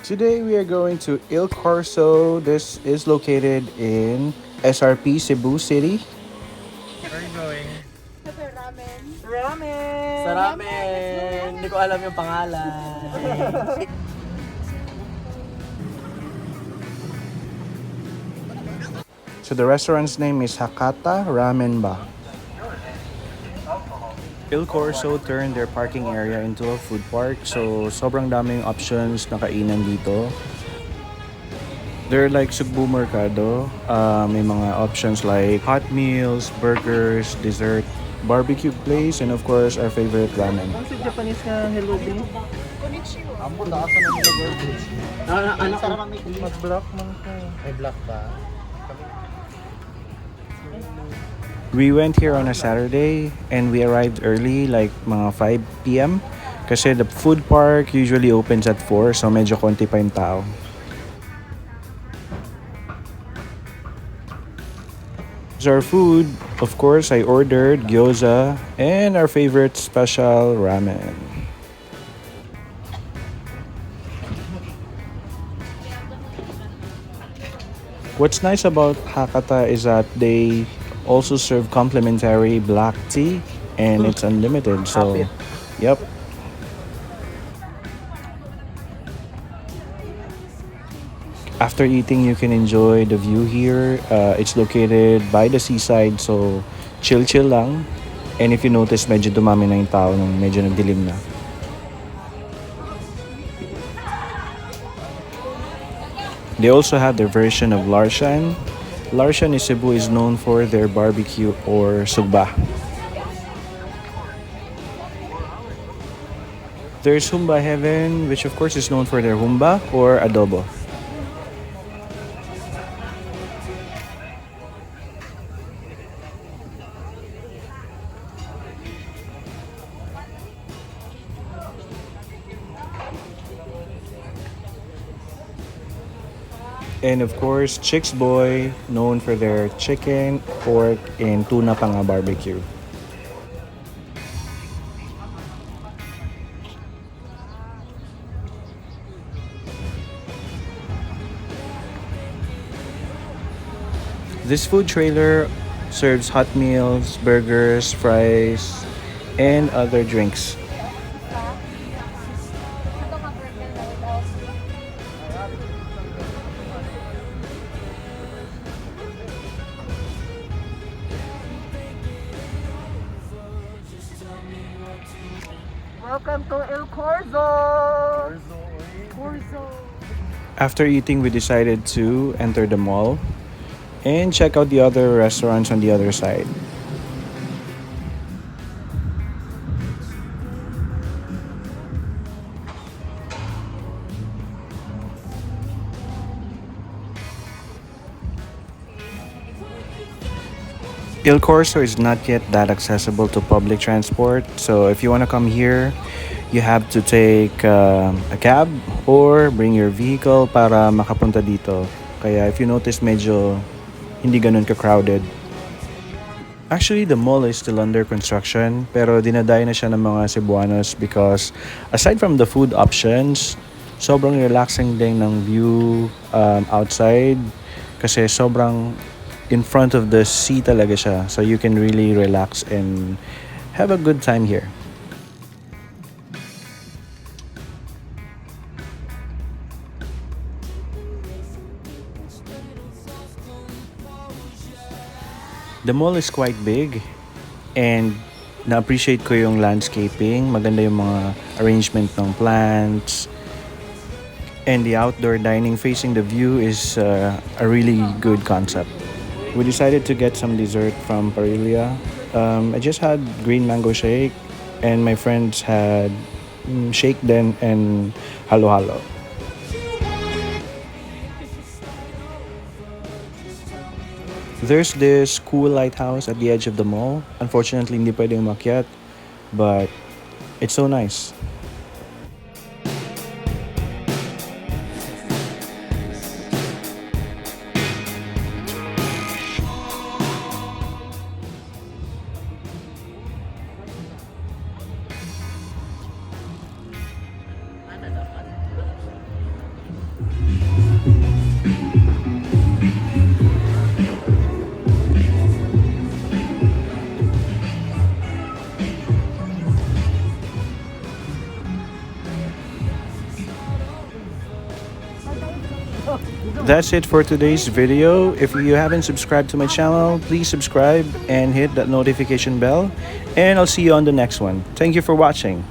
Today we are going to Il Corso. This is located in SRP, Cebu City. Where are you going? Ramen. Ramen! Sa ramen! Hindi ko alam yung pangalan. So the restaurant's name is Hakata Ramen Ba. Il Corso turned their parking area into a food park. So sobrang daming options na kainan dito. They're like Cebu Mercado. May mga options like hot meals, burgers, dessert, barbecue place, and of course our favorite ramen. Ano si Japanese nga hello be? Konnichiwa. Amo da asa na nila burgers. Ano ka naman mas black man ko. Ay black ba? We went here on a Saturday and we arrived early, like mga 5 p.m. Kasi the food park usually opens at 4, so medyo konti pa yung tao. So our food, of course, I ordered gyoza and our favorite special ramen. What's nice about Hakata is that they also serve complimentary black tea and it's unlimited. So, Happy. yep. After eating, you can enjoy the view here. It's located by the seaside, so chill lang. And if you notice, medyo dumami na yung tao nung medyo nagdilim na. They also have their version of Larsian. Larsian in Cebu is known for their barbecue or sugba. There's Humba Heaven, which of course is known for their humba or adobo. And of course, Chixboy, known for their chicken, pork, and tuna panga barbecue. This food trailer serves hot meals, burgers, fries, and other drinks. Welcome to El Corso! Corso. After eating, we decided to enter the mall and check out the other restaurants on the other side. Il Corso is not yet that accessible to public transport, so if you want to come here, you have to take a cab or bring your vehicle para makapunta dito. Kaya if you notice, medyo hindi ganun ka-crowded. Actually, the mall is still under construction, pero dinadayo na siya ng mga Cebuanos because aside from the food options, sobrang relaxing din ng view outside kasi sobrang in front of the sea talaga siya. So you can really relax and have a good time here. The mall is quite big and na-appreciate ko yung landscaping. Maganda yung mga arrangement ng plants. And the outdoor dining facing the view is a really good concept. We decided to get some dessert from Parilya. I just had green mango shake and my friends had shake then and halo-halo. There's this cool lighthouse at the edge of the mall. Unfortunately, hindi pwedeng umakyat, but it's so nice. That's it for today's video. If you haven't subscribed to my channel, please subscribe and hit that notification bell. And I'll see you on the next one. Thank you for watching.